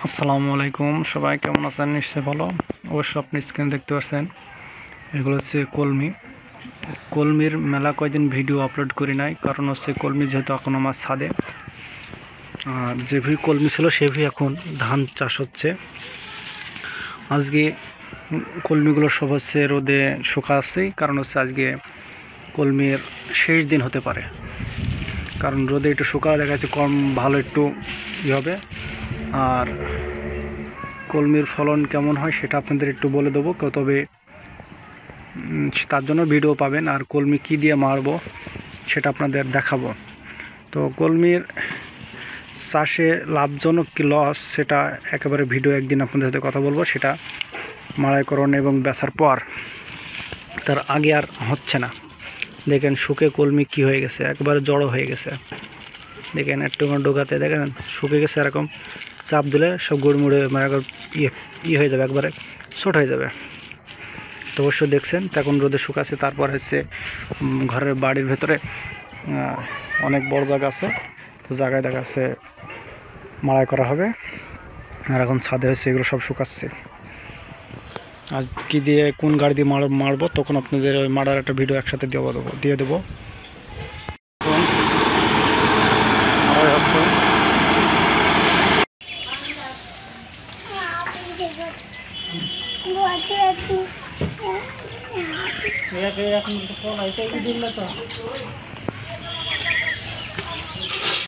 আসসালামু আলাইকুম, সবাই কেমন আছেন? নিশ্চয়ই ভালো। অবশ্য আপনি স্ক্রিনে দেখতে পাচ্ছেন এগুলো হচ্ছে কলমির মেলা কয়দিন ভিডিও আপলোড করি নাই, কারণ হচ্ছে কলমি যেহেতু এখন আমার ছাদে, আর যে কলমি ছিল সে এখন ধান চাষ হচ্ছে। আজকে কলমিগুলো সব হচ্ছে রোদে শুকাচ্ছে, কারণ হচ্ছে আজকে কলমির শেষ দিন হতে পারে, কারণ রোদে একটু শুকালে দেখা যাচ্ছে কম ভালো একটু হবে। আর কলমির ফলন কেমন হয় সেটা আপনাদের একটু বলে দেবো, তবে তার জন্য ভিডিও পাবেন। আর কলমি কি দিয়ে মারবো সেটা আপনাদের দেখাবো। তো কলমির চাষে লাভজনক কি লস সেটা একেবারে ভিডিও একদিন আপনাদের সাথে কথা বলবো, সেটা মাড়াইকরণ এবং বেচার পর। তার আগে আর হচ্ছে না। দেখেন শুকে কলমি কি হয়ে গেছে, একবারে জড়ো হয়ে গেছে। দেখেন একটু ঢোকাতে দেখেন শুকে গেছে, এরকম চাপ দিলে সব গড়মুড়ে মানে হয়ে যাবে, একবারে ছোট হয়ে যাবে। তো অবশ্য দেখছেন এখন রোদে শুকাচ্ছে। তারপর হচ্ছে ঘরের বাড়ির ভেতরে অনেক বড় জায়গা আছে, তো জায়গায় দেখা যাচ্ছে মাড়াই করা হবে। আর এখন ছাদে হচ্ছে এগুলো সব শুকাচ্ছে। আর কী দিয়ে কোন গাড়ি দিয়ে মারবো তখন আপনাদের ওই মারার একটা ভিডিও একসাথে দিয়ে দেবো। এখন